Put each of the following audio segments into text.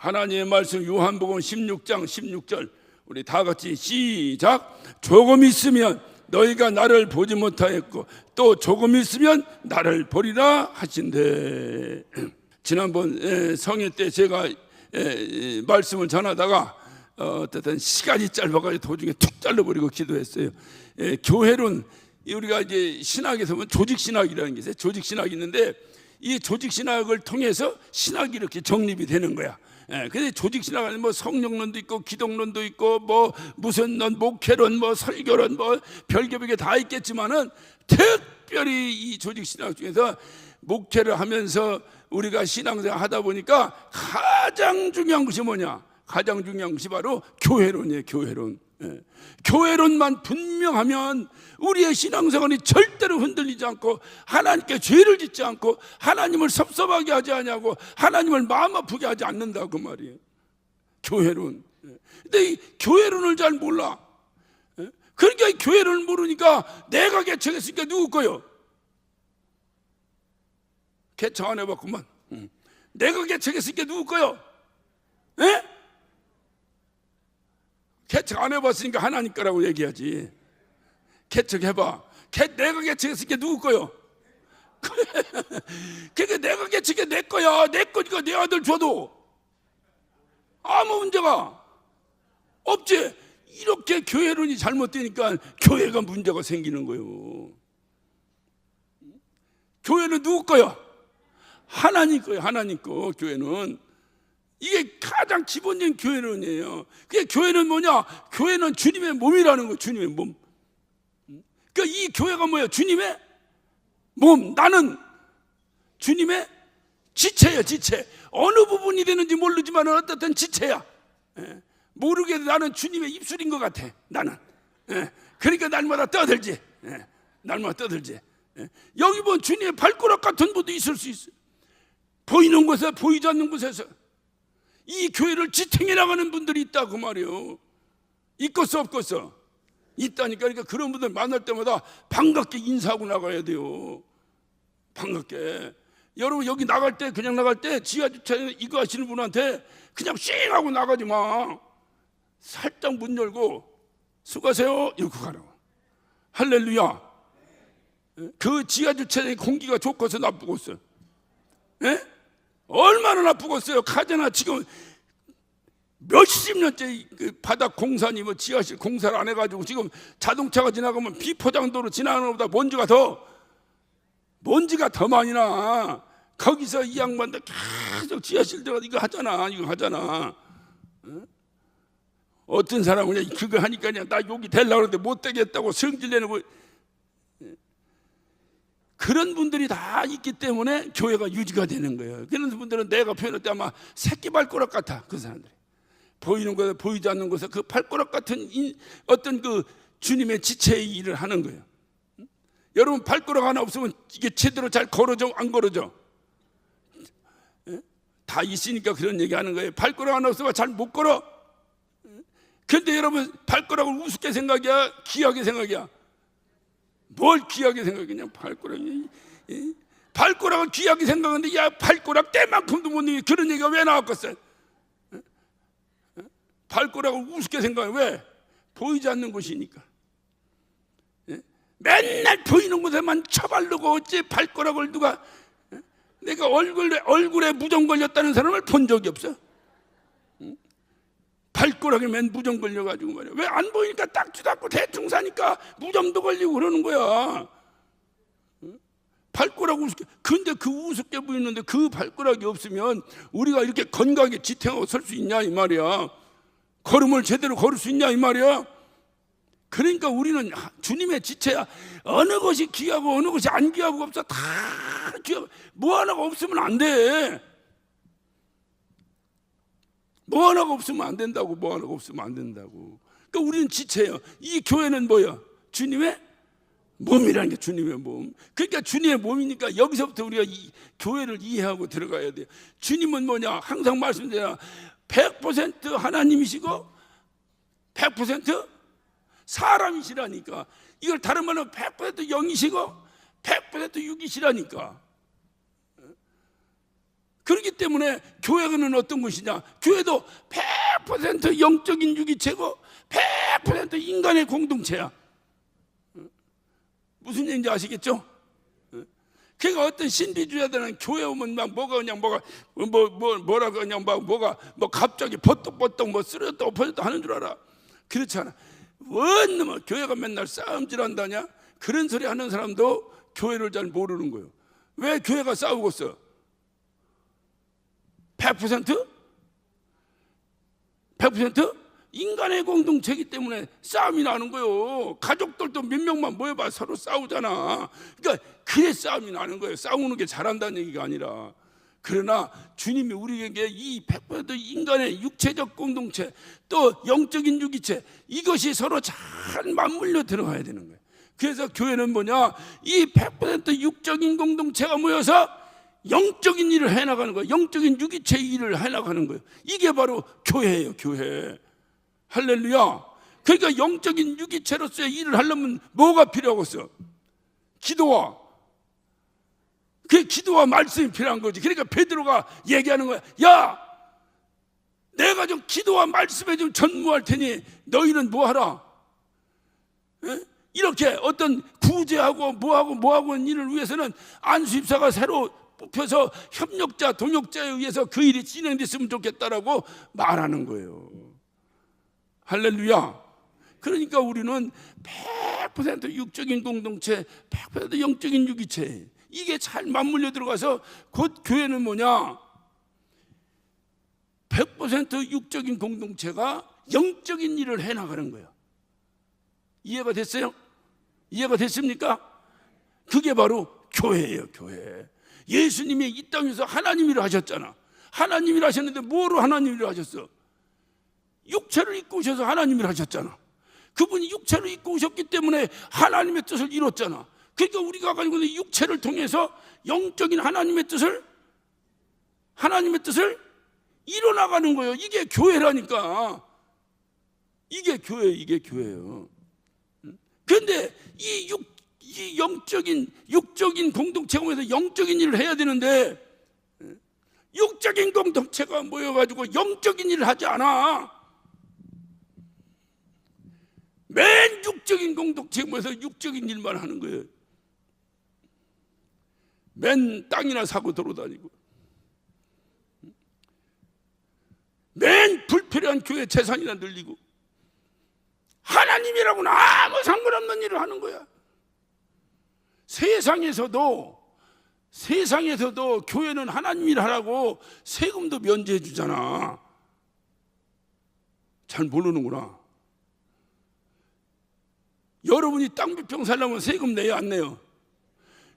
하나님의 말씀 요한복음 16장 16절 우리 다 같이 시작. 조금 있으면 너희가 나를 보지 못하였고 또 조금 있으면 나를 보리라 하신대. 지난번 성회 때 제가 말씀을 전하다가 어쨌든 시간이 짧아가지고 도중에 툭 잘라버리고 기도했어요. 교회론 우리가 이제 신학에서 보면 조직신학이라는 게 있어요. 조직신학이 있는데 이 조직신학을 통해서 신학이 이렇게 정립이 되는 거야. 근데 조직신학은 뭐 성령론도 있고 기독론도 있고 뭐 무슨 론, 목회론, 뭐 설교론, 뭐 별개별게 다 있겠지만은 특별히 이 조직신학 중에서 목회를 하면서 우리가 신앙생활 하다 보니까 가장 중요한 것이 뭐냐? 가장 중요한 것이 바로 교회론이에요. 교회론. 교회론만 분명하면 우리의 신앙생활이 절대로 흔들리지 않고 하나님께 죄를 짓지 않고 하나님을 섭섭하게 하지 않냐고 하나님을 마음 아프게 하지 않는다 그 말이에요. 교회론. 근데 이 교회론을 잘 몰라. 그러니까 이 교회론을 모르니까 내가 개척했으니까 누구 거요? 개척 안 해봤구만. 내가 개척했으니까 누구 거요? 에? 개척 안 해봤으니까 하나님 거라고 얘기하지. 개척해봐. 내가 개척했으니까 누구 거요? 그러니까 내가 개척해 내 거야. 내 거니까 내 아들 줘도 아무 문제가 없지. 이렇게 교회론이 잘못되니까 교회가 문제가 생기는 거예요. 교회는 누구 거야? 하나님 거예요. 하나님 거. 교회는 이게 가장 기본적인 교회론이에요. 그게 교회는 뭐냐? 교회는 주님의 몸이라는 거. 주님의 몸. 그러니까 이 교회가 뭐야? 주님의 몸. 나는 주님의 지체야. 지체. 어느 부분이 되는지 모르지만 어떻든 지체야. 모르게도 나는 주님의 입술인 것 같아. 나는. 그러니까 날마다 떠들지. 날마다 떠들지. 여기 보면 주님의 발가락 같은 분도 있을 수 있어요. 보이는 곳에 보이지 않는 곳에서 이 교회를 지탱해 나가는 분들이 있다 그 말이에요. 있겠어 없겠어? 있다니까. 그러니까 그런 분들 만날 때마다 반갑게 인사하고 나가야 돼요. 반갑게. 여러분 여기 나갈 때 그냥 나갈 때 지하주차 이거 하시는 분한테 그냥 씩 하고 나가지 마. 살짝 문 열고 수고하세요 이러고 가라고. 할렐루야. 그 지하주차장의 공기가 좋고서 나쁘겠어? 얼마나 나쁘겠어요. 가잖아. 지금 몇십 년째 그 바닥 공사니 뭐 지하실 공사를 안 해가지고 지금 자동차가 지나가면 비포장도로 지나가는 것보다 먼지가 더 많이 나. 거기서 이 양반들 계속 지하실 들어가서 이거 하잖아. 어떤 사람은 그냥 그거 하니까 그냥 나 여기 되려고 그러는데 못 되겠다고 성질내는 거. 그런 분들이 다 있기 때문에 교회가 유지가 되는 거예요. 그런 분들은 내가 표현할 때 아마 새끼 발가락 같아. 그 사람들이 보이는 곳에 보이지 않는 곳에 그 발가락 같은 어떤 그 주님의 지체의 일을 하는 거예요. 여러분 발가락 하나 없으면 이게 제대로 잘 걸어져 안 걸어져? 다 있으니까 그런 얘기하는 거예요. 발가락 하나 없으면 잘 못 걸어. 그런데 여러분 발가락을 우습게 생각이야? 귀하게 생각이야? 뭘 귀하게 생각하냐? 발가락을 귀하게 생각하는데 야 발가락 때만큼도 못 이겨. 그런 얘기가 왜 나왔겠어요? 발가락을 우습게 생각해. 왜? 보이지 않는 곳이니까. 맨날 보이는 곳에만 처바르고 어째 발가락을 누가 내가 얼굴에 무좀 걸렸다는 사람을 본 적이 없어. 발가락에 맨 무좀 걸려가지고 말이야. 왜 안 보이니까 닦지도 않고 대충 사니까 무좀도 걸리고 그러는 거야. 발가락 우습게. 근데 그 우습게 보이는데 그 발가락이 없으면 우리가 이렇게 건강하게 지탱하고 설 수 있냐 이 말이야. 걸음을 제대로 걸을 수 있냐 이 말이야. 그러니까 우리는 주님의 지체야. 어느 것이 귀하고 어느 것이 안 귀하고 없어. 다 귀하고 뭐 하나가 없으면 안 돼. 뭐 하나가 없으면 안 된다고. 뭐 하나가 없으면 안 된다고. 그러니까 우리는 지체예요. 이 교회는 뭐야? 주님의 몸이라는 게 주님의 몸. 그러니까 주님의 몸이니까 여기서부터 우리가 이 교회를 이해하고 들어가야 돼요. 주님은 뭐냐? 항상 말씀드려요. 100% 하나님이시고 100% 사람이시라니까. 이걸 다른 말로 100% 영이시고 100% 육이시라니까. 그렇기 때문에 교회는 어떤 것이냐? 교회도 100% 영적인 유기체고 100% 인간의 공동체야. 무슨 얘기인지 아시겠죠? 그러니까 어떤 신비주의자들은 교회 오면 막 뭐라고 그냥 뭐가 갑자기 버떡버떡 쓰러졌다고 퍼졌다 하는 줄 알아. 그렇지 않아. 원놈은 교회가 맨날 싸움질한다냐? 그런 소리 하는 사람도 교회를 잘 모르는 거예요. 왜 교회가 싸우겠어? 100%? 100%? 인간의 공동체이기 때문에 싸움이 나는 거예요. 가족들도 몇 명만 모여봐 서로 싸우잖아. 그러니까 그래 싸움이 나는 거예요. 싸우는 게 잘한다는 얘기가 아니라. 그러나 주님이 우리에게 이 100% 인간의 육체적 공동체 또 영적인 유기체 이것이 서로 잘 맞물려 들어가야 되는 거예요. 그래서 교회는 뭐냐? 이 100% 육적인 공동체가 모여서 영적인 일을 해나가는 거예요. 영적인 유기체 일을 해나가는 거예요. 이게 바로 교회예요. 교회. 할렐루야. 그러니까 영적인 유기체로서의 일을 하려면 뭐가 필요하겠어? 기도와 그 기도와 말씀이 필요한 거지. 그러니까 베드로가 얘기하는 거야. 야, 내가 좀 기도와 말씀에 좀 전무할 테니 너희는 뭐하라? 이렇게 어떤 구제하고 뭐하고 일을 위해서는 안수집사가 새로 뽑혀서 협력자, 동역자에 의해서 그 일이 진행됐으면 좋겠다라고 말하는 거예요. 할렐루야. 그러니까 우리는 100% 육적인 공동체, 100% 영적인 유기체, 이게 잘 맞물려 들어가서 곧 교회는 뭐냐? 100% 육적인 공동체가 영적인 일을 해나가는 거예요. 이해가 됐어요? 이해가 됐습니까? 그게 바로 교회예요. 교회. 예수님이 이 땅에서 하나님 일을 하셨잖아. 하나님 일을 하셨는데 뭐로 하나님 일을 하셨어? 육체를 입고 오셔서 하나님 일을 하셨잖아. 그분이 육체를 입고 오셨기 때문에 하나님의 뜻을 이뤘잖아. 그러니까 우리가 가지고 있는 육체를 통해서 영적인 하나님의 뜻을 이뤄나가는 거예요. 이게 교회라니까. 이게 교회예요. 그런데 이 육적인 공동체가 모여서 영적인 일을 해야 되는데 육적인 공동체가 모여가지고 영적인 일을 하지 않아. 맨 육적인 공동체가 모여서 육적인 일만 하는 거예요. 맨 땅이나 사고 돌아다니고, 맨 불필요한 교회 재산이나 늘리고, 하나님이라고는 아무 상관없는 일을 하는 거야. 세상에서도 교회는 하나님 일 하라고 세금도 면제해 주잖아. 잘 모르는구나. 여러분이 땅 몇 평 살려면 세금 내요, 안 내요?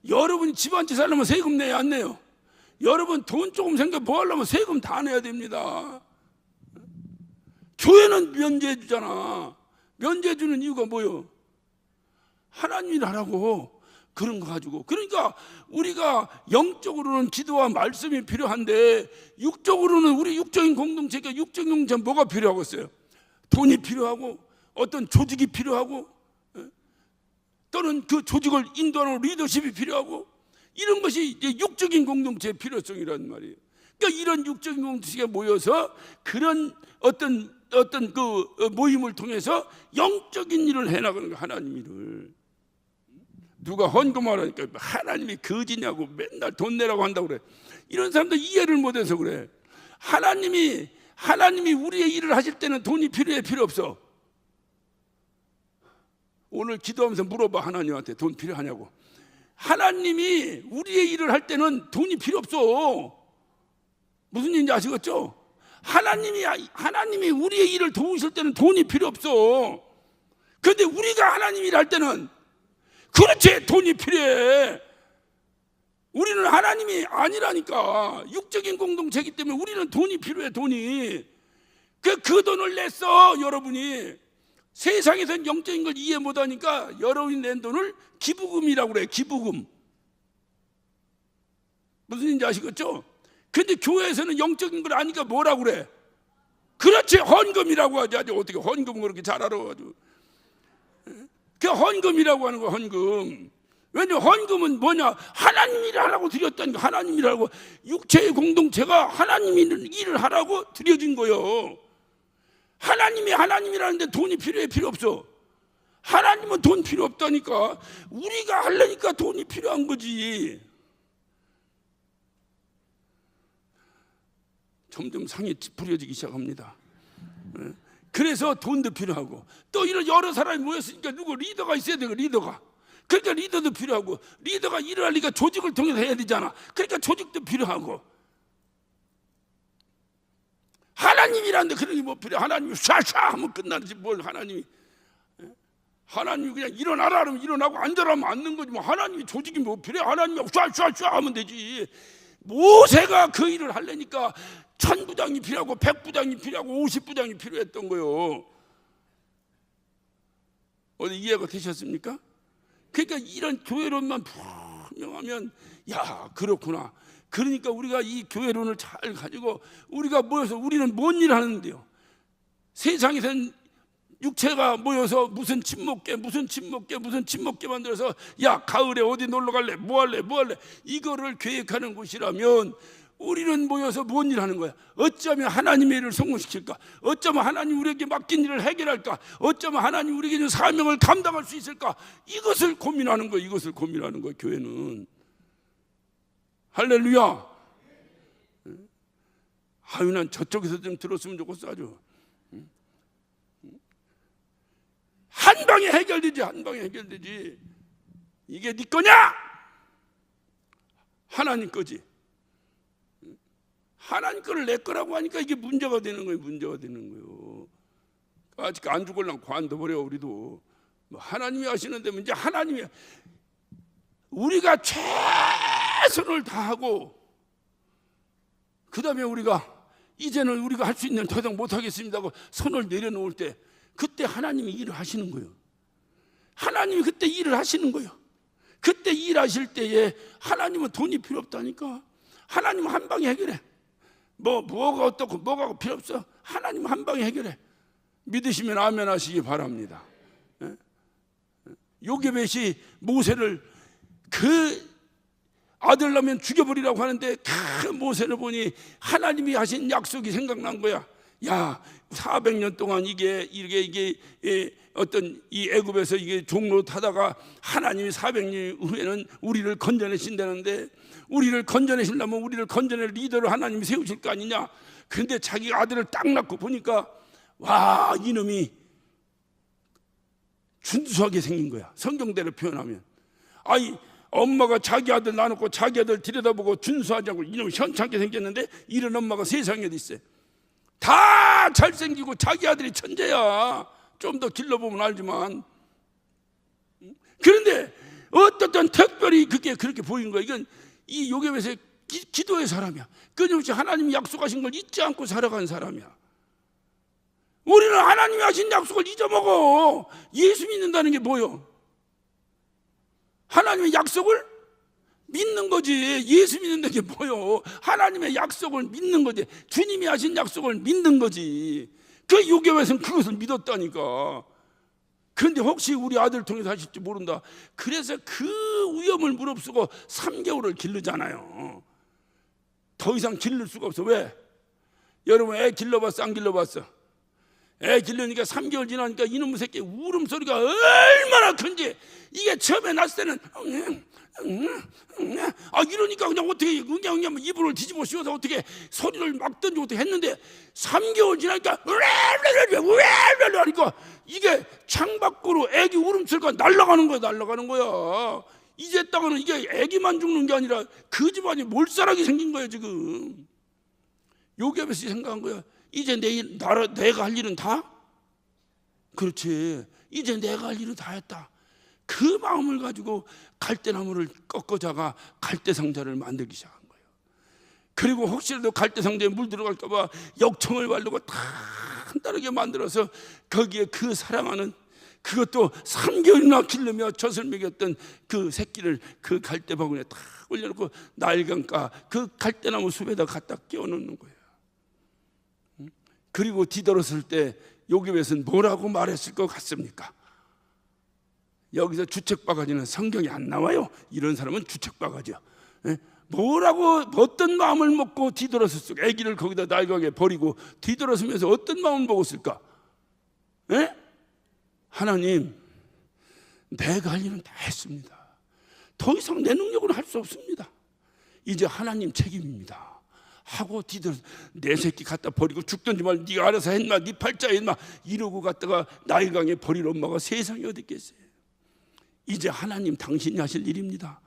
여러분이 집 한 채 살려면 세금 내요, 안 내요? 여러분 돈 조금 생겨 뭐 하려면 세금 다 내야 됩니다. 교회는 면제해 주잖아. 면제해 주는 이유가 뭐예요? 하나님 일 하라고. 그런 거 가지고. 그러니까 우리가 영적으로는 기도와 말씀이 필요한데 육적으로는 우리 육적인 공동체가 육적인 공동체 뭐가 필요하겠어요? 돈이 필요하고 어떤 조직이 필요하고 또는 그 조직을 인도하는 리더십이 필요하고 이런 것이 이제 육적인 공동체의 필요성이란 말이에요. 그러니까 이런 육적인 공동체가 모여서 그런 어떤 그 모임을 통해서 영적인 일을 해나가는 거예요. 하나님 일을. 누가 헌금하라니까 하나님이 거지냐고 맨날 돈 내라고 한다고 그래. 이런 사람들 이해를 못해서 그래. 하나님이 우리의 일을 하실 때는 돈이 필요해, 필요 없어? 오늘 기도하면서 물어봐. 하나님한테 돈 필요하냐고. 하나님이 우리의 일을 할 때는 돈이 필요 없어. 무슨 얘기인지 아시겠죠? 하나님이 우리의 일을 도우실 때는 돈이 필요 없어. 그런데 우리가 하나님 일을 할 때는 그렇지, 돈이 필요해. 우리는 하나님이 아니라니까. 육적인 공동체이기 때문에 우리는 돈이 필요해. 돈이. 그 돈을 냈어. 여러분이 세상에서는 영적인 걸 이해 못하니까 여러분이 낸 돈을 기부금이라고 그래. 기부금. 무슨 얘기인지 아시겠죠? 근데 교회에서는 영적인 걸 아니까 뭐라고 그래? 그렇지, 헌금이라고 하지. 어떻게 헌금을 그렇게 잘 알아가지고. 그 헌금이라고 하는 거. 헌금. 왜냐 헌금은 뭐냐? 하나님 일을 하라고 드렸다니까. 하나님 일하고 육체의 공동체가 하나님 일을 하라고 드려진 거예요. 하나님이 하나님이라는데 돈이 필요해? 필요 없어. 하나님은 돈 필요 없다니까. 우리가 하려니까 돈이 필요한 거지. 점점 상이 찌푸려지기 시작합니다. 그래서 돈도 필요하고, 또 이런 여러 사람이 모였으니까 누구 리더가 있어야 되고, 리더가. 그러니까 리더도 필요하고, 리더가 일을 하니까 조직을 통해서 해야 되잖아. 그러니까 조직도 필요하고. 하나님이라는데 그런 게 뭐 필요해? 하나님이 샤샤 하면 끝나지 뭘 하나님이 그냥 일어나라 하면 일어나고 앉아라 하면 앉는 거지. 뭐 하나님이 조직이 뭐 필요해? 하나님이 샤샤샤 하면 되지. 모세가 그 일을 하려니까 1000부장이 필요하고 100부장이 필요하고 50부장이 필요했던 거요. 어디 이해가 되셨습니까? 그러니까 이런 교회론만 분명하면 야 그렇구나. 그러니까 우리가 이 교회론을 잘 가지고 우리가 모여서 우리는 뭔 일을 하는데요? 세상에선 육체가 모여서 무슨 친목계 만들어서 야 가을에 어디 놀러 갈래? 뭐 할래? 이거를 계획하는 곳이라면 우리는 모여서 뭔 일 하는 거야? 어쩌면 하나님의 일을 성공시킬까? 어쩌면 하나님 우리에게 맡긴 일을 해결할까? 어쩌면 하나님 우리에게 있는 사명을 감당할 수 있을까? 이것을 고민하는 거야. 교회는. 할렐루야. 아유 난 저쪽에서 좀 들었으면 좋겠어. 아주 한 방에 해결되지. 이게 네 거냐? 하나님 거지. 하나님 거를 내 거라고 하니까 이게 문제가 되는 거예요. 아직 안 죽을랑 관둬버려. 우리도 뭐 하나님이 하시는데 이제 하나님이 우리가 최선을 다하고 그 다음에 이제는 우리가 할 수 있는 더 이상 못하겠습니다 하고 손을 내려놓을 때 그때 하나님이 일을 하시는 거예요. 하나님이 그때 일을 하시는 거예요. 그때 일하실 때에 하나님은 돈이 필요 없다니까. 하나님은 한 방에 해결해. 뭐가 어떻고 뭐가 필요 없어. 하나님은 한 방에 해결해. 믿으시면 아멘 하시기 바랍니다. 요게벳이 모세를 그 아들 나면 죽여버리라고 하는데 그 모세를 보니 하나님이 하신 약속이 생각난 거야. 야 400년 동안 이게 어떤 이 애굽에서 이게 종로 타다가 하나님이 400년 후에는 우리를 건져내신다는데 우리를 건져내신다면 우리를 건져낼 리더를 하나님이 세우실 거 아니냐. 그런데 자기 아들을 딱 낳고 보니까 와 이놈이 준수하게 생긴 거야. 성경대로 표현하면 엄마가 자기 아들 낳아놓고 자기 아들 들여다보고 준수하지 않고 이놈이 현찮게 생겼는데 이런 엄마가 세상에 어디 있어요. 다 잘생기고 자기 아들이 천재야. 좀 더 길러보면 알지만. 그런데 어떻든 특별히 그게 그렇게 보인 거야. 이건 이 요게벳의 기도의 사람이야. 끊임없이 하나님이 약속하신 걸 잊지 않고 살아간 사람이야. 우리는 하나님이 하신 약속을 잊어먹어. 예수 믿는다는 게 뭐요? 하나님의 약속을 믿는 거지. 예수 믿는 게 뭐요? 하나님의 약속을 믿는 거지. 주님이 하신 약속을 믿는 거지. 그 요게벳은 그것을 믿었다니까. 그런데 혹시 우리 아들 통해서 하실지 모른다. 그래서 그 위험을 무릅쓰고 3개월을 기르잖아요. 더 이상 기를 수가 없어. 왜? 여러분 애 길러봤어? 안 길러봤어? 애 길르니까 3개월 지나니까 이놈의 새끼 울음소리가 얼마나 큰지. 이게 처음에 났을 때는 이러니까 그냥 어떻게 그냥 이불을 뒤집어 씌워서 어떻게 소리를 막 던지고 어떻게 했는데 3개월 지나니까 하니까 이게 창밖으로 애기 울음소리가 날아가는 거야. 이제 딱은 이게 애기만 죽는 게 아니라 그 집안이 몰살하게 생긴 거예요 지금. 요게벳이 생각한 거야. 이제 내가 할 일은 다? 그렇지. 이제 내가 할 일은 다 했다. 그 마음을 가지고 갈대나무를 꺾어자가 갈대상자를 만들기 시작한 거예요. 그리고 혹시라도 갈대상자에 물 들어갈까 봐 역청을 바르고 단단하게 만들어서 거기에 그 사랑하는 그것도 3개월이나 길르며 젖을 먹였던 그 새끼를 그 갈대 바구니에 딱 올려놓고 날강가 그 갈대나무 숲에다 갖다 끼워놓는 거예요. 그리고 뒤돌았을 때 요게벳은 뭐라고 말했을 것 같습니까? 여기서 주책바가지는 성경에 안 나와요. 이런 사람은 주책바가지야. 뭐라고 어떤 마음을 먹고 뒤돌아섰을까? 아기를 거기다 낡게 버리고 뒤돌아서면서 어떤 마음을 먹었을까? 하나님, 내가 할 일은 다 했습니다. 더 이상 내 능력으로 할 수 없습니다. 이제 하나님 책임입니다 하고 뒤돌아서 내 새끼 갖다 버리고 죽든지 말 네가 알아서 했나, 네 팔자에 했나 이러고 갔다가 나일강에 버릴 엄마가 세상에 어디 있겠어요. 이제 하나님 당신이 하실 일입니다.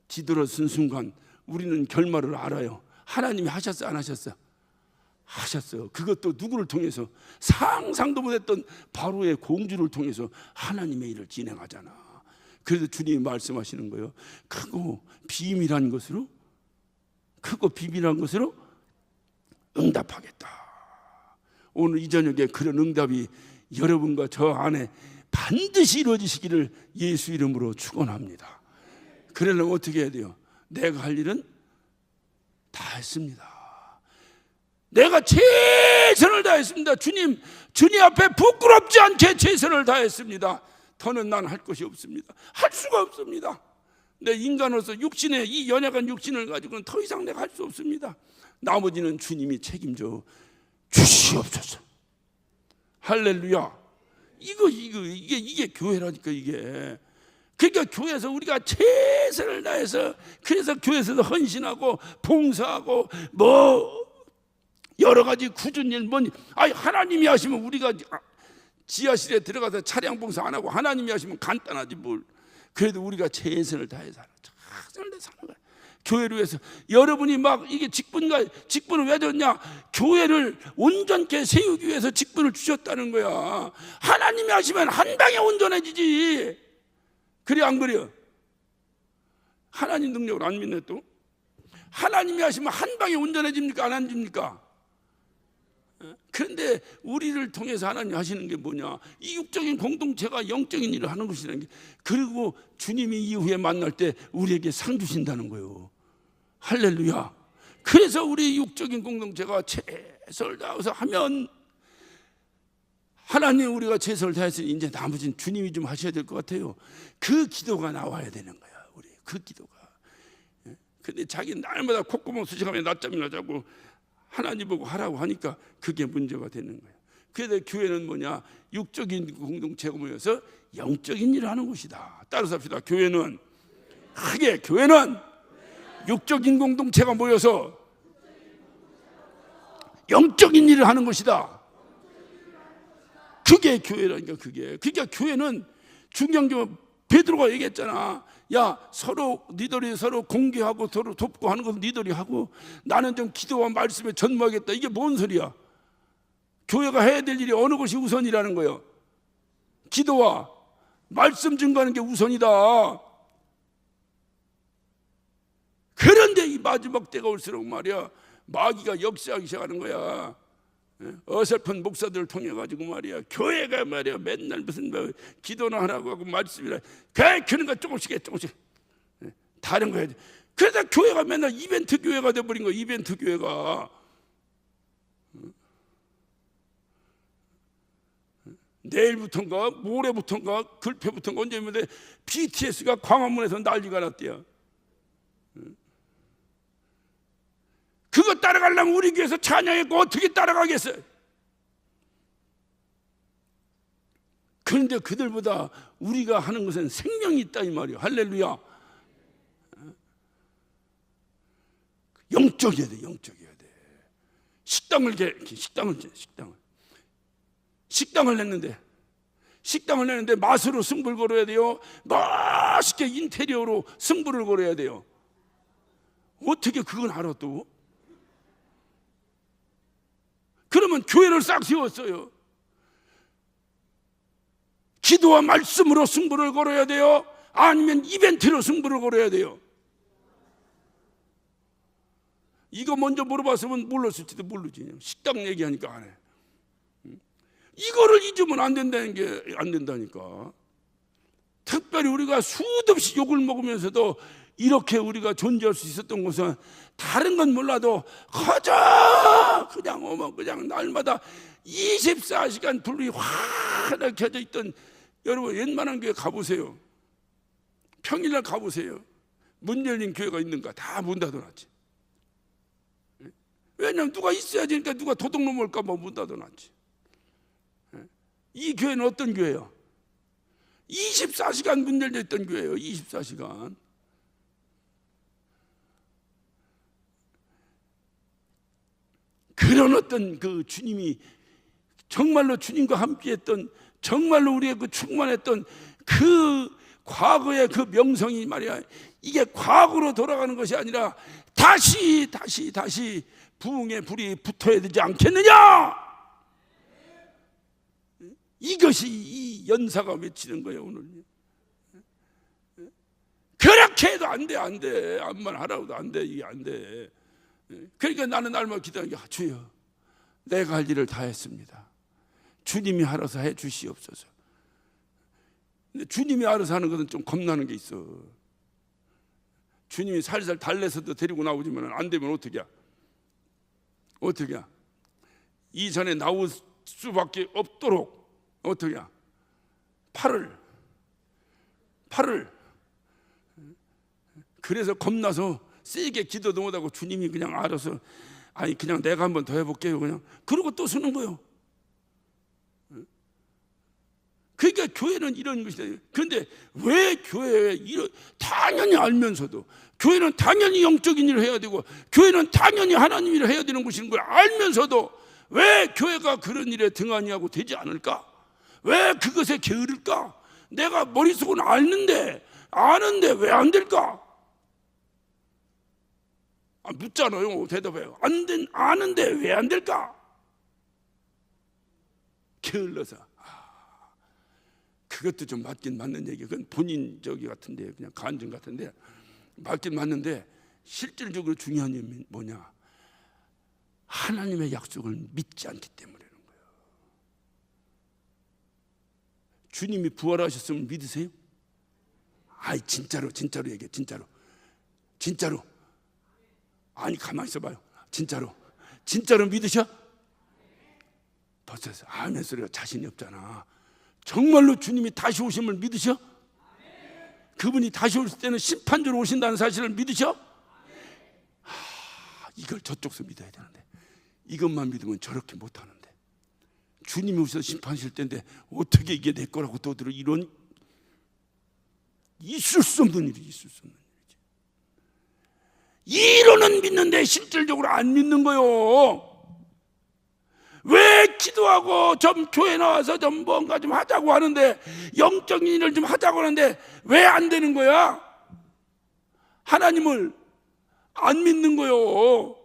뒤돌아선 순간 우리는 결말을 알아요. 하나님이 하셨어 안 하셨어? 하셨어요. 그것도 누구를 통해서? 상상도 못했던 바로의 공주를 통해서 하나님의 일을 진행하잖아. 그래서 주님이 말씀하시는 거예요. 크고 비밀한 것으로 응답하겠다. 오늘 이 저녁에 그런 응답이 여러분과 저 안에 반드시 이루어지시기를 예수 이름으로 축원합니다. 그러려면 어떻게 해야 돼요? 내가 할 일은 다 했습니다. 내가 최선을 다했습니다. 주님 앞에 부끄럽지 않게 최선을 다했습니다. 더는 난 할 것이 없습니다. 할 수가 없습니다. 내 인간으로서 육신의 이 연약한 육신을 가지고는 더 이상 내가 할 수 없습니다. 나머지는 주님이 책임져 주시옵소서. 할렐루야. 이게 교회라니까 이게. 그러니까 교회에서 우리가 최선을 다해서, 그래서 교회에서도 헌신하고 봉사하고 뭐 여러 가지 굳은 일, 하나님이 하시면 우리가 지하실에 들어가서 차량 봉사 안 하고 하나님이 하시면 간단하지 뭘. 그래도 우리가 최선을 다해서 사는 거야. 교회를 위해서. 여러분이 막 이게 직분을 왜 줬냐? 교회를 온전케 세우기 위해서 직분을 주셨다는 거야. 하나님이 하시면 한 방에 온전해지지. 그래 안 그래요? 하나님 능력을 안 믿네 또. 하나님이 하시면 한 방에 온전해집니까? 안 해집니까? 그런데 우리를 통해서 하나님 하시는 게 뭐냐? 이 육적인 공동체가 영적인 일을 하는 것이라는 게. 그리고 주님이 이후에 만날 때 우리에게 상 주신다는 거예요. 할렐루야. 그래서 우리 육적인 공동체가 최선을 다해서 하면, 하나님 우리가 최선을 다했으니 이제 나머지는 주님이 좀 하셔야 될 것 같아요. 그 기도가 나와야 되는 거야. 우리 그 기도가. 근데 자기 날마다 콧구멍 수식하며 낮잠이나 자고 하나님 보고 하라고 하니까 그게 문제가 되는 거예요. 그래서 교회는 뭐냐? 육적인 공동체가 모여서 영적인 일을 하는 곳이다. 따라서 합시다. 교회는 육적인 공동체가 모여서 영적인 일을 하는 곳이다. 그게 교회라니까. 그러니까 교회는 중요한 게 베드로가 얘기했잖아. 야, 니들이 서로 공개하고 서로 돕고 하는 건 니들이 하고 나는 좀 기도와 말씀에 전무하겠다. 이게 뭔 소리야? 교회가 해야 될 일이 어느 것이 우선이라는 거예요? 기도와 말씀 증거하는 게 우선이다. 그런데 이 마지막 때가 올수록 말이야, 마귀가 역사하기 시작하는 거야. 어설픈 목사들을 통해 가지고 말이야, 교회가 말이야 맨날 무슨 기도나 하라고 하고 말씀이라 그런 거 조금씩 다른 거 해야 돼. 그래서 교회가 맨날 이벤트 교회가 돼버린 거야. 이벤트 교회가. 내일부터인가 모레부터인가 글패부터인가 언제인데 BTS가 광화문에서 난리가 났대요. 그거 따라가려면 우리 교회에서 찬양했고 어떻게 따라가겠어요? 그런데 그들보다 우리가 하는 것은 생명이 있다 이 말이에요. 할렐루야. 영적이어야 돼. 식당을 냈는데 맛으로 승부를 걸어야 돼요. 맛있게 인테리어로 승부를 걸어야 돼요. 어떻게 그걸 알아 또? 그러면 교회를 싹 세웠어요. 기도와 말씀으로 승부를 걸어야 돼요? 아니면 이벤트로 승부를 걸어야 돼요? 이거 먼저 물어봤으면 몰랐을지도 모르지. 식당 얘기하니까 안 해. 이거를 잊으면 안 된다니까. 특별히 우리가 수도 없이 욕을 먹으면서도 이렇게 우리가 존재할 수 있었던 것은 다른 건 몰라도 그냥 날마다 24시간 불이 환하게 켜져 있던, 여러분 웬만한 교회 가보세요. 평일날 가보세요. 문 열린 교회가 있는가? 다 문 닫아놨지. 왜냐면 누가 있어야지. 그러니까 누가 도둑놈 올까 봐 문 닫아놨지. 이 교회는 어떤 교회예요? 24시간 문 열려 있던 교회예요. 24시간. 그런 어떤 그 주님이 정말로 주님과 함께했던, 정말로 우리의 그 충만했던 그 과거의 그 명성이 말이야, 이게 과거로 돌아가는 것이 아니라 다시 부흥의 불이 붙어야 되지 않겠느냐? 이것이 이 연사가 외치는 거예요. 오늘 그렇게 해도 안 돼. 암만 하라고도 안 돼. 이게 안 돼. 그러니까 나는 날마다 기도하는 게, 주여, 내가 할 일을 다 했습니다. 주님이 알아서 해 주시옵소서. 근데 주님이 알아서 하는 것은 좀 겁나는 게 있어. 주님이 살살 달래서도 데리고 나오지만 안 되면 어떻게 해? 이전에 나올 수밖에 없도록 어떻게 해? 팔을 그래서 겁나서 세게 기도도 못하고 주님이 그냥 알아서, 아니 그냥 내가 한번 더 해볼게요, 그냥 그러고 또 쓰는 거예요. 그러니까 교회는 이런 것이다. 그런데 왜 교회에 당연히 알면서도, 교회는 당연히 영적인 일을 해야 되고, 교회는 당연히 하나님 일을 해야 되는 곳인 걸 알면서도 왜 교회가 그런 일에 등한히 하고 되지 않을까? 왜 그것에 게으를까? 내가 머릿속은 아는데 왜 안 될까? 묻잖아요. 대답해요. 아는데 왜 안 될까? 게을러서. 그것도 좀 맞긴 맞는 얘기. 그건 본인 같은데, 그냥 간증 같은데 맞긴 맞는데, 실질적으로 중요한 점이 뭐냐? 하나님의 약속을 믿지 않기 때문이라는 거예요. 주님이 부활하셨으면 믿으세요? 아이 진짜로 얘기해. 진짜로. 아니 가만히 있어봐요. 진짜로 믿으셔? 벌써 아멘 소리가 자신이 없잖아. 정말로 주님이 다시 오심을 믿으셔? 그분이 다시 오실 때는 심판주로 오신다는 사실을 믿으셔? 이걸 저쪽서 믿어야 되는데, 이것만 믿으면 저렇게 못하는데, 주님이 오셔서 심판하실 때인데 어떻게 이게 내 거라고 떠들어. 이런 있을 수 없는 일이지. 이론은 믿는데 실질적으로 안 믿는 거요. 왜 기도하고 좀 교회 나와서 좀 뭔가 좀 하자고 하는데, 영적인 일을 좀 하자고 하는데 왜 안 되는 거야? 하나님을 안 믿는 거요.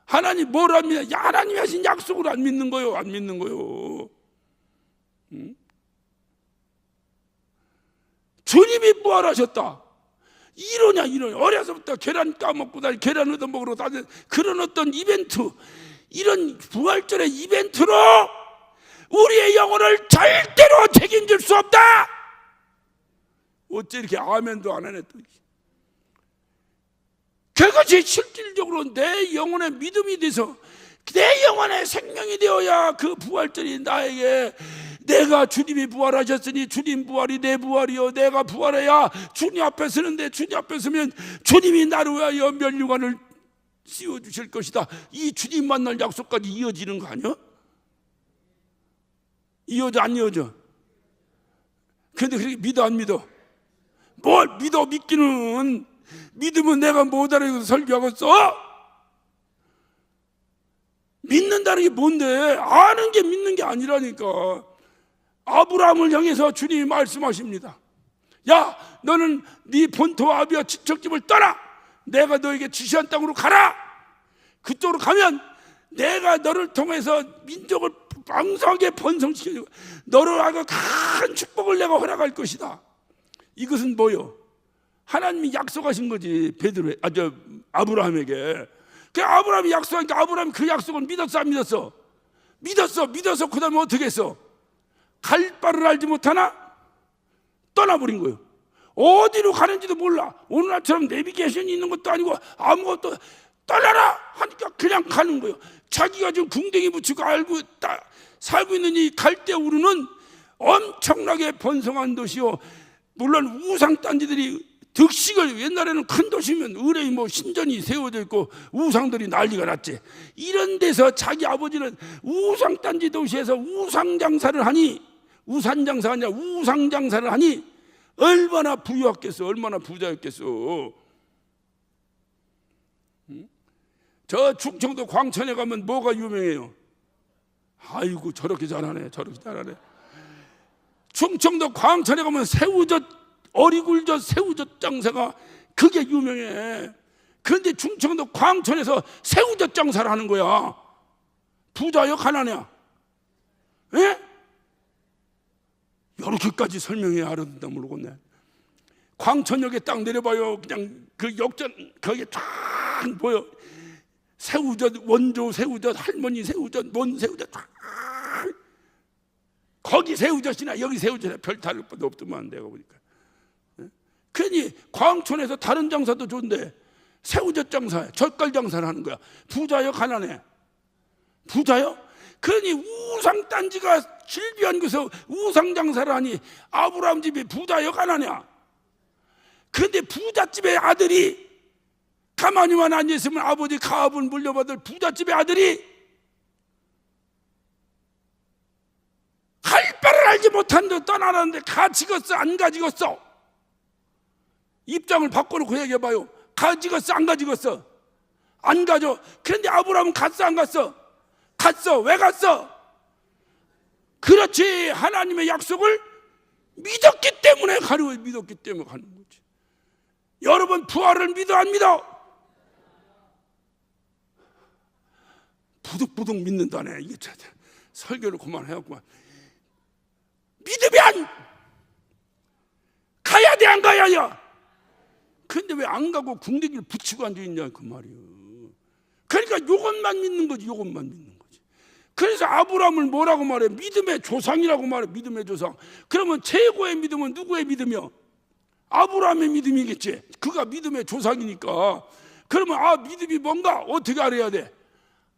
하나님 뭘 안 믿냐? 하나님이 하신 약속을 안 믿는 거요. 주님이 부활하셨다. 이러냐. 어려서부터 계란 까먹고 계란 얻어먹으러 다니는 그런 어떤 이벤트, 이런 부활절의 이벤트로 우리의 영혼을 절대로 책임질 수 없다. 어째 이렇게 아멘도 안 하네 또. 그것이 실질적으로 내 영혼의 믿음이 돼서, 내 영혼의 생명이 되어야 그 부활절이 나에게, 내가 주님이 부활하셨으니 주님 부활이 내 부활이요, 내가 부활해야 주님 앞에 서는데, 주님 앞에 서면 주님이 나를 위하여 면류관을 씌워주실 것이다. 이 주님 만날 약속까지 이어지는 거 아니야? 이어져 안 이어져? 그런데 그렇게 믿어 안 믿어? 뭘 믿어? 믿기는 믿으면 내가 못 알아서 설교하겠어? 믿는다는 게 뭔데? 아는 게 믿는 게 아니라니까. 아브라함을 향해서 주님이 말씀하십니다. 야, 너는 네 본토와 아비와 친척집을 떠나 내가 너에게 지시한 땅으로 가라. 그쪽으로 가면 내가 너를 통해서 민족을 왕성하게 번성시켜주고 너를 하고 큰 축복을 내가 허락할 것이다. 이것은 뭐요? 하나님이 약속하신 거지. 아브라함에게. 그 아브라함이 약속하니까 아브라함이 그 약속을 믿었어 안 믿었어? 믿었어. 그 다음에 어떻게 했어? 갈 바를 알지 못하나 떠나버린 거예요. 어디로 가는지도 몰라. 오늘날처럼 내비게이션이 있는 것도 아니고 아무것도, 떠나라 하니까 그냥 가는 거예요. 자기가 지금 궁뎅이 붙이고 살고 있는 이 갈대우르는 엄청나게 번성한 도시요, 물론 우상단지들이 득식을, 옛날에는 큰 도시면 의뢰이 뭐 신전이 세워져 있고 우상들이 난리가 났지. 이런 데서 자기 아버지는 우상단지 도시에서 우상장사를 하니, 우산장사가 아니라 우상장사를 하니 얼마나 부유했겠어, 얼마나 부자였겠어. 저 충청도 광천에 가면 뭐가 유명해요? 아이고 저렇게 잘하네, 저렇게 잘하네. 충청도 광천에 가면 새우젓, 어리굴젓, 새우젓 장사가 그게 유명해. 그런데 충청도 광천에서 새우젓 장사를 하는 거야. 부자요, 가난해야? 예? 이렇게까지 설명해야 알아듣는다 모르겠네. 광천역에 딱 내려봐요. 그냥 그 역전 거기에 쫙 보여. 새우젓, 원조 새우젓, 할머니 새우젓, 뭔 새우젓 쫙. 거기 새우젓이나 여기 새우젓이나 별 다를 것도 없더만 내가 보니까. 괜히 광천에서 다른 장사도 좋은데 새우젓 장사, 젓갈 장사를 하는 거야. 부자요, 가난해? 부자요? 그러니 우상단지가 질비한 곳에서 우상장사를 하니 아브라함 집이 부자요, 가난해? 그런데 부잣집의 아들이 가만히만 앉아있으면 아버지 가업을 물려받을 부잣집의 아들이 할 바를 알지 못한데 떠나는데 가지겠어, 안 가지겠어? 입장을 바꿔놓고 얘기해봐요. 가지겠어, 안 가지겠어? 안 가져. 그런데 아브라함은 갔어, 안 갔어? 갔어. 왜 갔어? 그렇지, 하나님의 약속을 믿었기 때문에 가는 거예요. 믿었기 때문에 가는 거지. 여러분 부활을 믿어, 안 믿어? 부득부득 믿는다네. 이게 설교를 그만해야구만. 믿으면 가야 돼, 안 가야 돼? 근데 왜 안 가고 궁뎅이를 붙이고 앉아있냐 그 말이에요. 그러니까 이것만 믿는 거지, 이것만 믿는 거지. 그래서 아브라함을 뭐라고 말해? 믿음의 조상이라고 말해. 믿음의 조상. 그러면 최고의 믿음은 누구의 믿음이요? 아브라함의 믿음이겠지. 그가 믿음의 조상이니까. 그러면 믿음이 뭔가 어떻게 알아야 돼?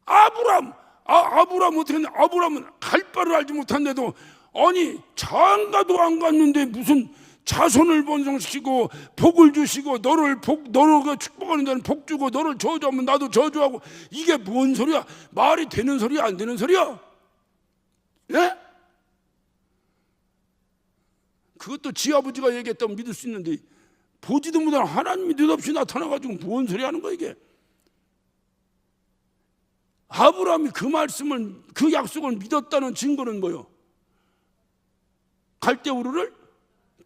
아브라함 어떻게 했냐? 아브라함은 갈 바를 알지 못한데도, 아니 장가도 안 갔는데 무슨 자손을 번성시키고 복을 주시고 너를 축복하는 자는 복 주고 너를 저주하면 나도 저주하고, 이게 뭔 소리야? 말이 되는 소리야, 안 되는 소리야? 예? 그것도 지 아버지가 얘기했다면 믿을 수 있는데 보지도 못한 하나님이 느닷없이 나타나가지고 뭔 소리 하는 거야 이게? 아브라함이 그 말씀을, 그 약속을 믿었다는 증거는 뭐요? 갈대우르를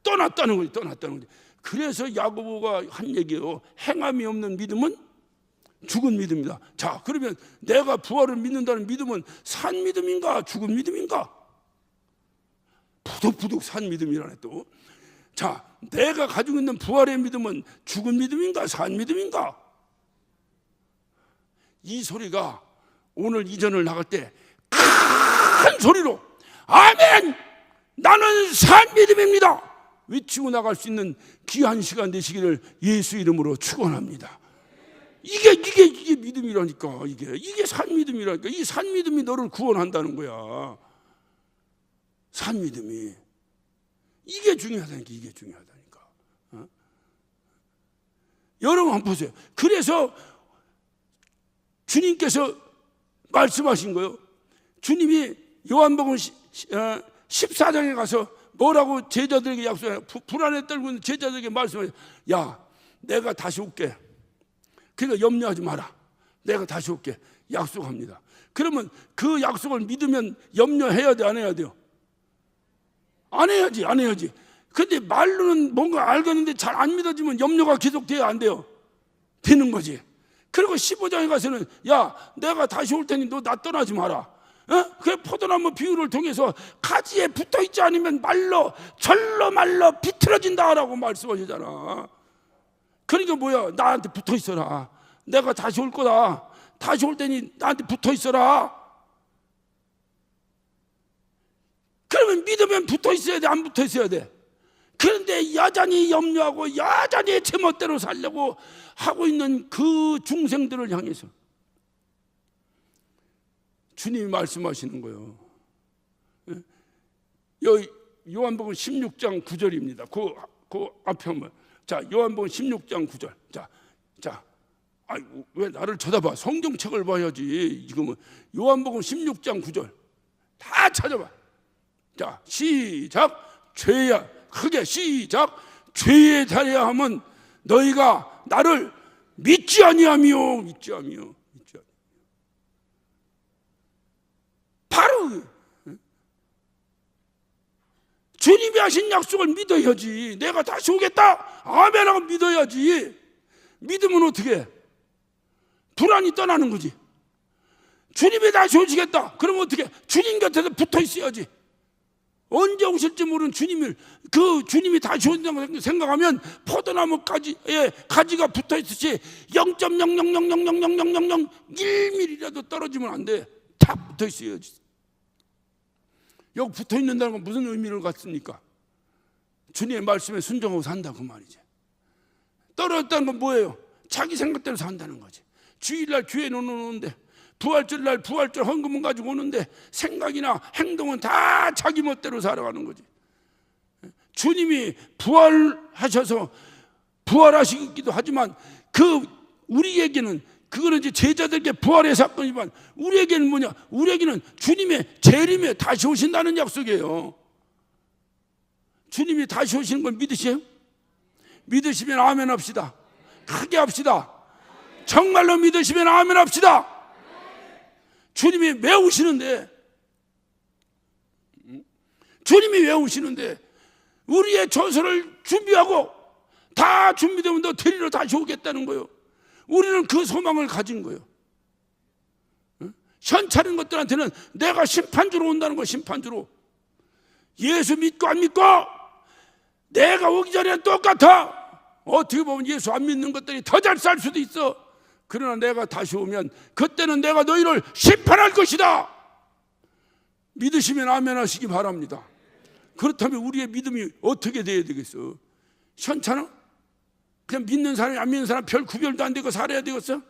떠났다는 거지, 떠났다는 거지. 그래서 야고보가 한 얘기예요. 행함이 없는 믿음은 죽은 믿음이다. 자, 그러면 내가 부활을 믿는다는 믿음은 산 믿음인가, 죽은 믿음인가? 부득부득 산 믿음이라네 또. 자, 내가 가지고 있는 부활의 믿음은 죽은 믿음인가, 산 믿음인가? 이 소리가 오늘 이전을 나갈 때 큰 소리로 아멘! 나는 산 믿음입니다! 외치고 나갈 수 있는 귀한 시간 되시기를 예수 이름으로 축원합니다. 이게 믿음이라니까. 이게 산 믿음이라니까. 이 산 믿음이 너를 구원한다는 거야. 산 믿음이 이게 중요하다니까. 이게 중요하다니까. 여러분 한번 보세요. 그래서 주님께서 말씀하신 거예요. 주님이 요한복음 14장에 가서 뭐라고 제자들에게 약속해요? 불안에 떨고 있는 제자들에게 말씀해요. 야, 내가 다시 올게. 그러니까 염려하지 마라. 내가 다시 올게. 약속합니다. 그러면 그 약속을 믿으면 염려해야 돼, 안 해야 돼요? 안 해야지, 안 해야지. 근데 말로는 뭔가 알겠는데 잘 안 믿어지면 염려가 계속돼야 안 돼요? 되는 거지. 그리고 15장에 가서는 야, 내가 다시 올 테니 너 나 떠나지 마라. 그 포도나무 비유를 통해서 가지에 붙어있지 않으면 절로 말로 비틀어진다라고 말씀하시잖아. 그러니까 뭐야? 나한테 붙어있어라. 내가 다시 올 거다. 다시 올 테니 나한테 붙어있어라. 그러면 믿으면 붙어있어야 돼, 안 붙어있어야 돼? 그런데 여전히 염려하고 여전히 제멋대로 살려고 하고 있는 그 중생들을 향해서 주님이 말씀하시는 거예요. 요한복음 16장 9절입니다. 그 그 앞에 한번. 자, 요한복음 16장 9절. 왜 나를 쳐다봐? 성경책을 봐야지. 지금은 요한복음 16장 9절 다 찾아봐. 자, 시작. 죄야. 크게 시작. 죄에 달해야 하면 너희가 나를 믿지 아니하며. 바로 주님이 하신 약속을 믿어야지. 내가 다시 오겠다 아멘하고 믿어야지. 믿으면 어떻게 해? 불안이 떠나는 거지. 주님이 다시 오시겠다 그러면 어떻게 해? 주님 곁에서 붙어 있어야지. 언제 오실지 모르는 주님을, 그 주님이 다시 온다고 생각하면 포도나무 가지가 붙어 있듯이 0.000000001mm라도 떨어지면 안 돼. 다 붙어 있어야지. 여기 붙어 있는다는 건 무슨 의미를 갖습니까? 주님의 말씀에 순종하고 산다 그 말이지. 떨어졌다는 건 뭐예요? 자기 생각대로 산다는 거지. 주일날 교회 오는데, 부활절날 부활절 헌금은 가지고 오는데 생각이나 행동은 다 자기 멋대로 살아가는 거지. 주님이 부활하셔서 부활하시기도 하지만 우리에게는 그거는 이제 제자들에게 부활의 사건이지만 우리에게는 뭐냐? 우리에게는 주님의 재림에 다시 오신다는 약속이에요. 주님이 다시 오시는 걸 믿으세요? 믿으시면 아멘 합시다. 크게 합시다. 정말로 믿으시면 아멘 합시다. 주님이 왜 오시는데? 주님이 왜 오시는데? 우리의 처소를 준비하고 다 준비되면 너 데리러 다시 오겠다는 거예요. 우리는 그 소망을 가진 거예요. 현찮은 것들한테는 내가 심판주로 온다는 거예요. 심판주로. 예수 믿고 안 믿고 내가 오기 전에 똑같아. 어떻게 보면 예수 안 믿는 것들이 더 잘 살 수도 있어. 그러나 내가 다시 오면 그때는 내가 너희를 심판할 것이다. 믿으시면 아멘 하시기 바랍니다. 그렇다면 우리의 믿음이 어떻게 돼야 되겠어? 현찮아? 그냥 믿는 사람이 안 믿는 사람 별 구별도 안 되고 살아야 되겠어?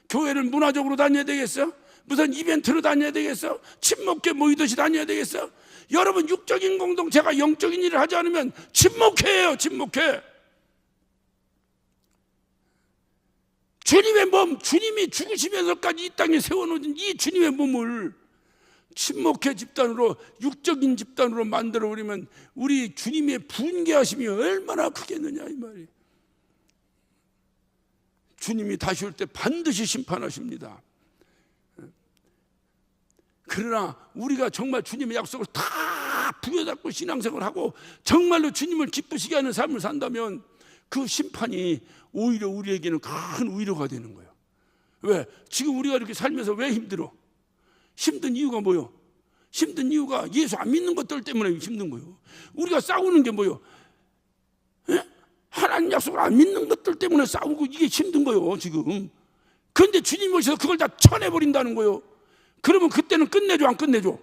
교회를 문화적으로 다녀야 되겠어? 무슨 이벤트로 다녀야 되겠어? 침묵회 모이듯이 다녀야 되겠어? 여러분, 육적인 공동체가 영적인 일을 하지 않으면 침묵회예요. 침묵회. 주님의 몸, 주님이 죽으시면서까지 이 땅에 세워놓은 이 주님의 몸을 침묵회 집단으로, 육적인 집단으로 만들어버리면 우리 주님의 분개하심이 얼마나 크겠느냐 이 말이에요. 주님이 다시 올 때 반드시 심판하십니다. 그러나 우리가 정말 주님의 약속을 다 부여잡고 신앙생활을 하고 정말로 주님을 기쁘시게 하는 삶을 산다면 그 심판이 오히려 우리에게는 큰 위로가 되는 거예요. 왜? 지금 우리가 이렇게 살면서 왜 힘들어? 힘든 이유가 뭐요? 힘든 이유가 예수 안 믿는 것들 때문에 힘든 거예요. 우리가 싸우는 게 뭐요? 하나님 약속을 안 믿는 것들 때문에 싸우고 이게 힘든 거예요 지금. 그런데 주님이 오셔서 그걸 다 쳐내버린다는 거예요. 그러면 그때는 끝내줘 안 끝내줘?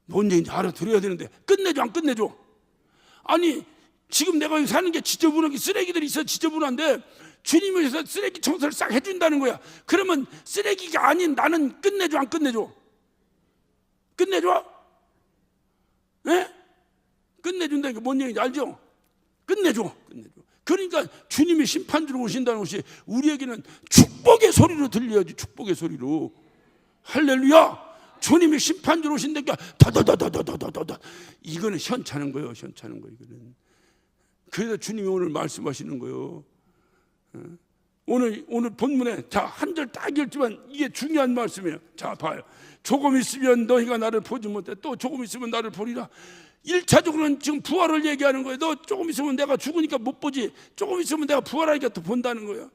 뭔 얘기인지 알아들어야 되는데 끝내줘 안 끝내줘? 아니 지금 내가 여기 사는 게 지저분하게 쓰레기들이 있어. 지저분한데 주님이 오셔서 쓰레기 청소를 싹 해준다는 거야. 그러면 쓰레기가 아닌 나는 끝내줘 안 끝내줘? 끝내줘? 예? 끝내준다니까 뭔 얘기인지 알죠? 끝내줘. 그러니까 주님이 심판주로 오신다는 것이 우리에게는 축복의 소리로 들려야지. 축복의 소리로. 할렐루야. 주님이 심판주로 오신다니까 더더더더더더더 이거는 현찮은 거예요. 현찮은 거 이거는. 그래서 주님이 오늘 말씀하시는 거예요. 오늘 본문에 자 한 절 딱 읽지만 이게 중요한 말씀이에요. 자 봐요. 조금 있으면 너희가 나를 보지 못해 또 조금 있으면 나를 보리라. 1차적으로는 지금 부활을 얘기하는 거예요. 너 조금 있으면 내가 죽으니까 못 보지. 조금 있으면 내가 부활하니까 또 본다는 거예요.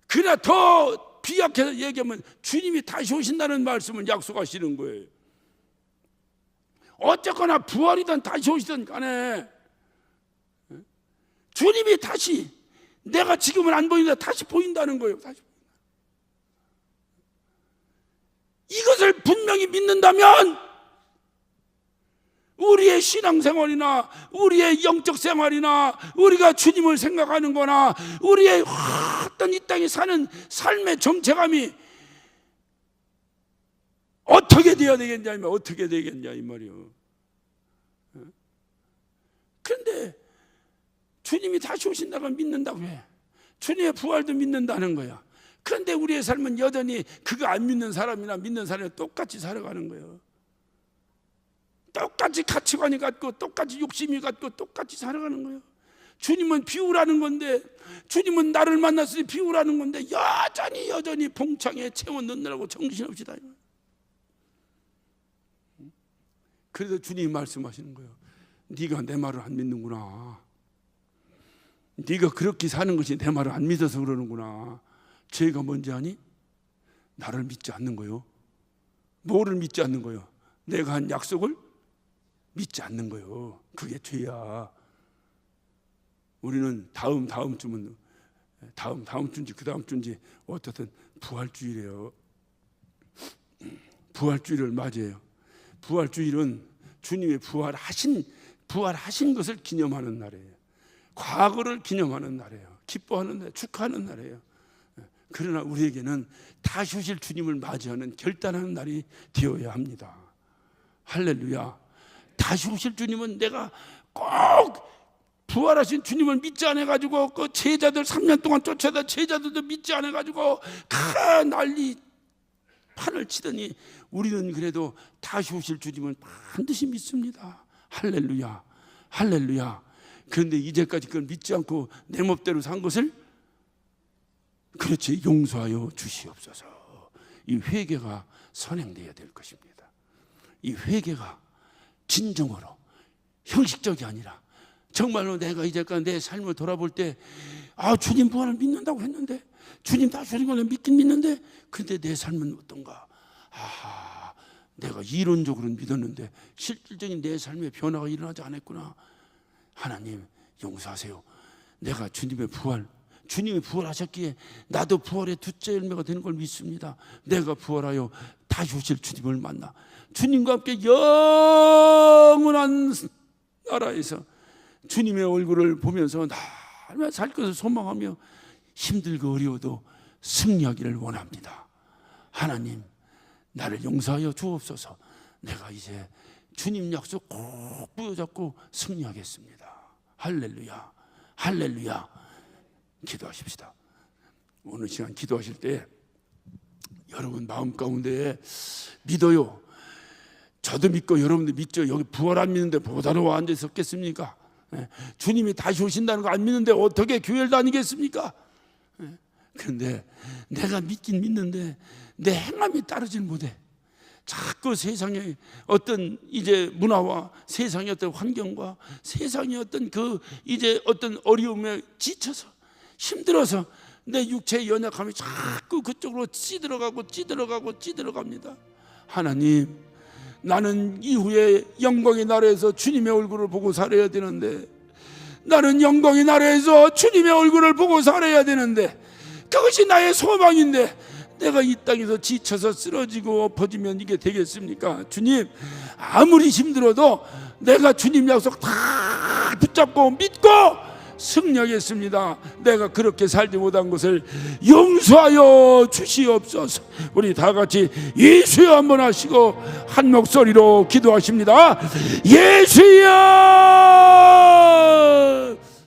그러나 더 비약해서 얘기하면 주님이 다시 오신다는 말씀을 약속하시는 거예요. 어쨌거나 부활이든 다시 오시든 간에 주님이 다시, 내가 지금은 안 보이는데 다시 보인다는 거예요. 다시. 이것을 분명히 믿는다면 우리의 신앙생활이나 우리의 영적 생활이나 우리가 주님을 생각하는 거나 우리의 어떤 이 땅에 사는 삶의 정체감이 어떻게 되어야 되겠냐 이 말이에요. 그런데 주님이 다시 오신다고 믿는다고 해. 주님의 부활도 믿는다는 거야. 그런데 우리의 삶은 여전히 그거 안 믿는 사람이나 믿는 사람이 똑같이 살아가는 거예요. 똑같이 가치관이 같고 똑같이 욕심이 같고 똑같이 살아가는 거예요. 주님은 비우라는 건데, 주님은 나를 만났으니 비우라는 건데 여전히 봉창에 채워 넣느라고 정신없이 다녀요. 그래서 주님이 말씀하시는 거예요. 네가 내 말을 안 믿는구나. 네가 그렇게 사는 것이 내 말을 안 믿어서 그러는구나. 죄가 뭔지 아니? 나를 믿지 않는 거요. 뭐를 믿지 않는 거요? 내가 한 약속을 믿지 않는 거요. 그게 죄야. 우리는 다음 주면 다음 주인지 그 다음 주인지 어떻든 부활주일이에요. 부활주일을 맞이해요. 부활주일은 주님의 부활하신 것을 기념하는 날이에요. 과거를 기념하는 날이에요. 기뻐하는 날, 축하하는 날이에요. 그러나 우리에게는 다시 오실 주님을 맞이하는 결단하는 날이 되어야 합니다. 할렐루야. 다시 오실 주님은 내가 꼭 부활하신 주님을 믿지 않아가지고 그 제자들 3년 동안 쫓아다 제자들도 믿지 않아가지고 난리 판을 치더니 우리는 그래도 다시 오실 주님을 반드시 믿습니다. 할렐루야. 할렐루야. 그런데 이제까지 그걸 믿지 않고 내 멋대로 산 것을 그렇지 용서하여 주시옵소서. 이 회개가 선행되어야 될 것입니다. 이 회개가 진정으로 형식적이 아니라 정말로 내가 이제까지 내 삶을 돌아볼 때 주님 부활을 믿는다고 했는데, 주님 다시 오신 걸 믿긴 믿는데, 근데 내 삶은 어떤가? 내가 이론적으로는 믿었는데 실질적인 내 삶의 변화가 일어나지 않았구나. 하나님 용서하세요. 내가 주님이 부활하셨기에 나도 부활의 둘째 열매가 되는 걸 믿습니다. 내가 부활하여 다시 오실 주님을 만나 주님과 함께 영원한 나라에서 주님의 얼굴을 보면서 날마다 살 것을 소망하며 힘들고 어려워도 승리하기를 원합니다. 하나님 나를 용서하여 주옵소서. 내가 이제 주님 약속 꼭 부여잡고 승리하겠습니다. 할렐루야. 할렐루야. 기도하십시다. 오늘 시간 기도하실 때 여러분 마음 가운데 믿어요. 저도 믿고 여러분도 믿죠. 여기 부활 안 믿는데 보다로 앉아 있었겠습니까? 주님이 다시 오신다는 거 안 믿는데 어떻게 교회를 다니겠습니까? 그런데 내가 믿긴 믿는데 내 행함이 따르질 못해. 자꾸 세상의 어떤 이제 문화와 세상의 어떤 환경과 세상의 어떤 어떤 어려움에 지쳐서 힘들어서 내 육체의 연약함이 자꾸 그쪽으로 찌들어갑니다. 하나님, 나는 이후에 영광의 나라에서 주님의 얼굴을 보고 살아야 되는데, 나는 영광의 나라에서 주님의 얼굴을 보고 살아야 되는데, 그것이 나의 소망인데 내가 이 땅에서 지쳐서 쓰러지고 엎어지면 이게 되겠습니까? 주님, 아무리 힘들어도 내가 주님 약속 다 붙잡고 믿고 승리하겠습니다. 내가 그렇게 살지 못한 것을 용서하여 주시옵소서. 우리 다 같이 예수여 한번 하시고 한 목소리로 기도하십니다. 예수여!